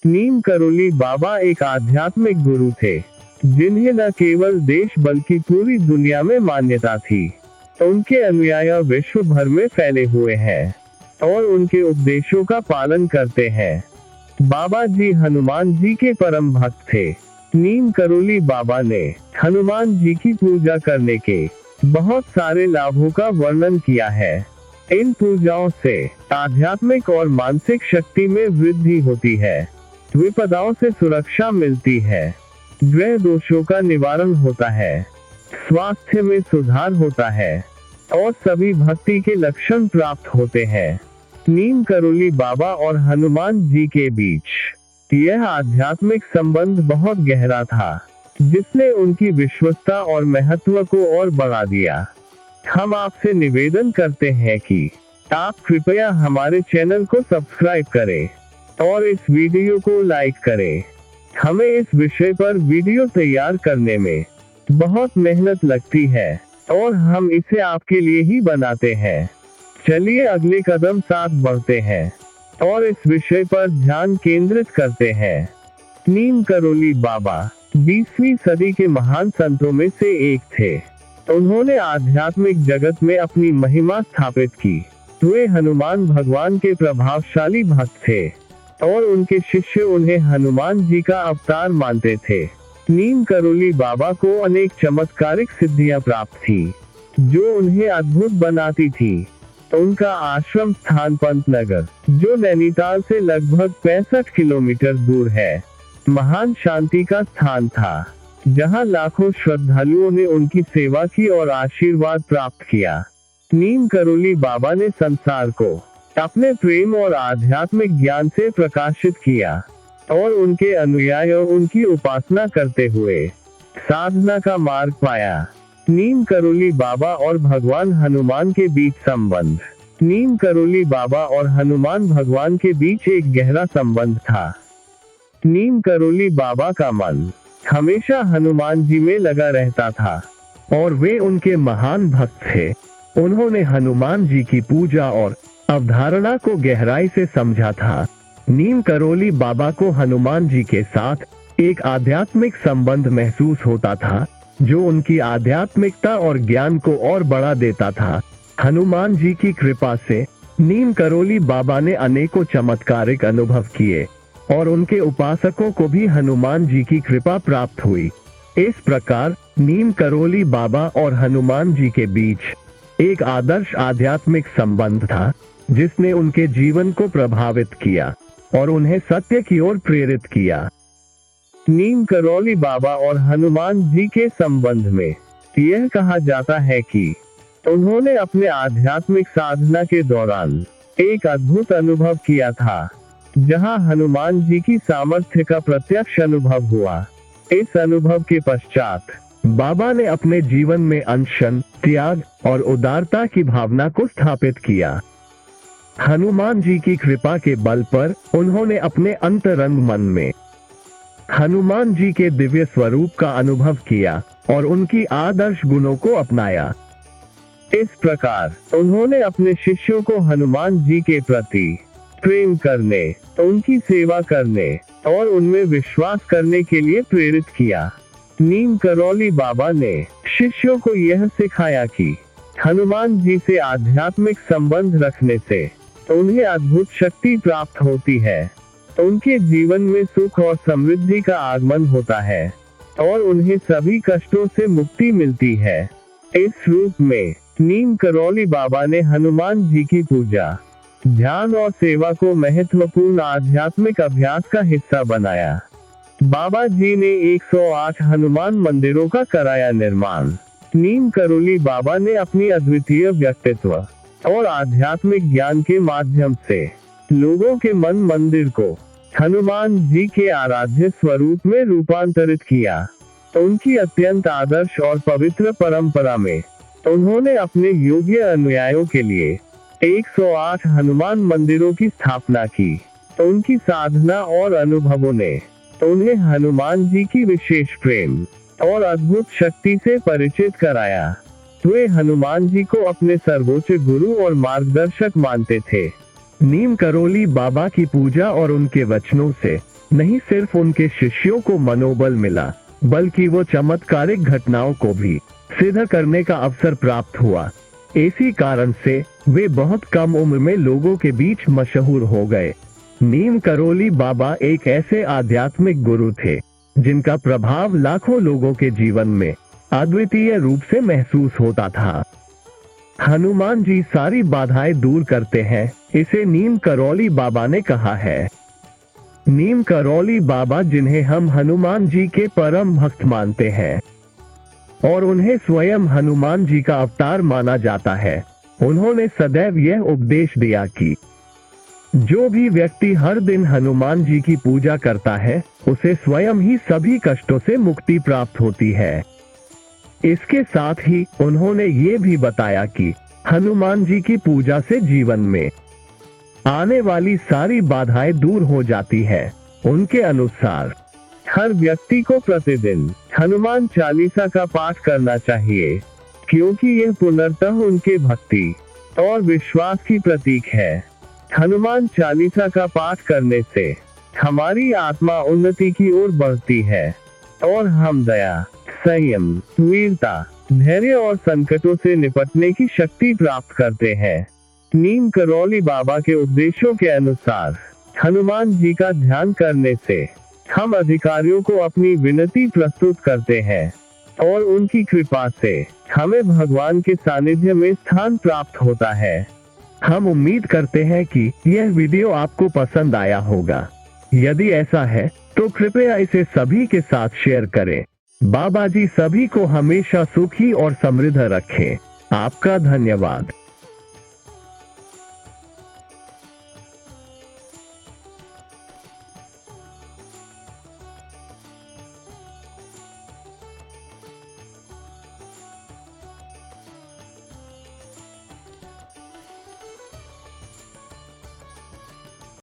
नीम करोली बाबा एक आध्यात्मिक गुरु थे, जिन्हें न केवल देश बल्कि पूरी दुनिया में मान्यता थी। उनके अनुयायी विश्व भर में फैले हुए हैं और उनके उपदेशों का पालन करते हैं। बाबा जी हनुमान जी के परम भक्त थे। नीम करोली बाबा ने हनुमान जी की पूजा करने के बहुत सारे लाभों का वर्णन किया है। इन पूजाओं से आध्यात्मिक और मानसिक शक्ति में वृद्धि होती है, विपदाओं से सुरक्षा मिलती है, ग्रह दोषों का निवारण होता है, स्वास्थ्य में सुधार होता है और सभी भक्ति के लक्षण प्राप्त होते हैं। नीम करोली बाबा और हनुमान जी के बीच यह आध्यात्मिक संबंध बहुत गहरा था, जिसने उनकी विश्वसता और महत्व को और बढ़ा दिया। हम आपसे निवेदन करते हैं कि आप कृपया हमारे चैनल को सब्सक्राइब करें और इस वीडियो को लाइक करें। हमें इस विषय पर वीडियो तैयार करने में बहुत मेहनत लगती है और हम इसे आपके लिए ही बनाते हैं। चलिए अगले कदम साथ बढ़ते हैं और इस विषय पर ध्यान केंद्रित करते हैं। नीम करोली बाबा 20वीं सदी के महान संतों में से एक थे। उन्होंने आध्यात्मिक जगत में अपनी महिमा स्थापित की। वे हनुमान भगवान के प्रभावशाली भक्त थे और उनके शिष्य उन्हें हनुमान जी का अवतार मानते थे। नीम करोली बाबा को अनेक चमत्कारिक सिद्धियां प्राप्त थी, जो उन्हें अद्भुत बनाती थी। उनका आश्रम स्थान पंतनगर, जो नैनीताल से लगभग 65 किलोमीटर दूर है, महान शांति का स्थान था, जहां लाखों श्रद्धालुओं ने उनकी सेवा की और आशीर्वाद प्राप्त किया। नीम करोली बाबा ने संसार को अपने प्रेम और आध्यात्मिक ज्ञान से प्रकाशित किया और उनके अनुयायी उनकी उपासना करते हुए साधना का मार्ग पाया। नीम करोली बाबा और भगवान हनुमान के बीच संबंध। नीम करोली बाबा और हनुमान भगवान के बीच एक गहरा संबंध था। नीम करोली बाबा का मन हमेशा हनुमान जी में लगा रहता था और वे उनके महान भक्त थे। उन्होंने हनुमान जी की पूजा और अवधारणा को गहराई से समझा था। नीम करोली बाबा को हनुमान जी के साथ एक आध्यात्मिक संबंध महसूस होता था, जो उनकी आध्यात्मिकता और ज्ञान को और बढ़ा देता था। हनुमान जी की कृपा से नीम करोली बाबा ने अनेकों चमत्कारिक अनुभव किए और उनके उपासकों को भी हनुमान जी की कृपा प्राप्त हुई। इस प्रकार नीम करोली बाबा और हनुमान जी के बीच एक आदर्श आध्यात्मिक संबंध था, जिसने उनके जीवन को प्रभावित किया और उन्हें सत्य की ओर प्रेरित किया। नीम करोली बाबा और हनुमान जी के संबंध में यह कहा जाता है कि उन्होंने अपने आध्यात्मिक साधना के दौरान एक अद्भुत अनुभव किया था, जहां हनुमान जी की सामर्थ्य का प्रत्यक्ष अनुभव हुआ। इस अनुभव के पश्चात बाबा ने अपने जीवन में अनशन, त्याग और उदारता की भावना को स्थापित किया। हनुमान जी की कृपा के बल पर उन्होंने अपने अंतरंग मन में हनुमान जी के दिव्य स्वरूप का अनुभव किया और उनकी आदर्श गुणों को अपनाया। इस प्रकार उन्होंने अपने शिष्यों को हनुमान जी के प्रति प्रेम करने, उनकी सेवा करने और उनमें विश्वास करने के लिए प्रेरित किया। नीम करोली बाबा ने शिष्यों को यह सिखाया कि हनुमान जी से आध्यात्मिक संबंध रखने से उन्हें अद्भुत शक्ति प्राप्त होती है, उनके जीवन में सुख और समृद्धि का आगमन होता है और उन्हें सभी कष्टों से मुक्ति मिलती है। इस रूप में नीम करोली बाबा ने हनुमान जी की पूजा, ध्यान और सेवा को महत्वपूर्ण आध्यात्मिक अभ्यास का हिस्सा बनाया। बाबा जी ने 108 हनुमान मंदिरों का कराया निर्माण। नीम करोली बाबा ने अपनी अद्वितीय व्यक्तित्व और आध्यात्मिक ज्ञान के माध्यम से लोगों के मन मंदिर को हनुमान जी के आराध्य स्वरूप में रूपांतरित किया। उनकी अत्यंत आदर्श और पवित्र परंपरा में उन्होंने अपने योग्य अनुयायियों के लिए 108 हनुमान मंदिरों की स्थापना की। उनकी साधना और अनुभवों ने उन्हें हनुमान जी की विशेष प्रेम और अद्भुत शक्ति से परिचित कराया। वे हनुमान जी को अपने सर्वोच्च गुरु और मार्गदर्शक मानते थे। नीम करोली बाबा की पूजा और उनके वचनों से नहीं सिर्फ उनके शिष्यों को मनोबल मिला, बल्कि वो चमत्कारिक घटनाओं को भी सिद्ध करने का अवसर प्राप्त हुआ। इसी कारण से वे बहुत कम उम्र में लोगों के बीच मशहूर हो गए। नीम करोली बाबा एक ऐसे आध्यात्मिक गुरु थे जिनका प्रभाव लाखों लोगों के जीवन में अद्वितीय रूप से महसूस होता था। हनुमान जी सारी बाधाएं दूर करते हैं, इसे नीम करोली बाबा ने कहा है। नीम करोली बाबा, जिन्हें हम हनुमान जी के परम भक्त मानते हैं और उन्हें स्वयं हनुमान जी का अवतार माना जाता है, उन्होंने सदैव यह उपदेश दिया कि जो भी व्यक्ति हर दिन हनुमान जी की पूजा करता है, उसे स्वयं ही सभी कष्टों से मुक्ति प्राप्त होती है। इसके साथ ही उन्होंने ये भी बताया कि हनुमान जी की पूजा से जीवन में आने वाली सारी बाधाएं दूर हो जाती है। उनके अनुसार हर व्यक्ति को प्रतिदिन हनुमान चालीसा का पाठ करना चाहिए, क्योंकि यह पूर्णतः उनके भक्ति और विश्वास की प्रतीक है। हनुमान चालीसा का पाठ करने से हमारी आत्मा उन्नति की ओर बढ़ती है और हम दया, संयम, वीरता, धैर्य और संकटों से निपटने की शक्ति प्राप्त करते हैं। नीम करोली बाबा के उपदेशों के अनुसार हनुमान जी का ध्यान करने से हम अधिकारियों को अपनी विनती प्रस्तुत करते हैं और उनकी कृपा से हमें भगवान के सानिध्य में स्थान प्राप्त होता है। हम उम्मीद करते हैं कि यह वीडियो आपको पसंद आया होगा। यदि ऐसा है तो कृपया इसे सभी के साथ शेयर करें। बाबा जी सभी को हमेशा सुखी और समृद्ध रखें। आपका धन्यवाद।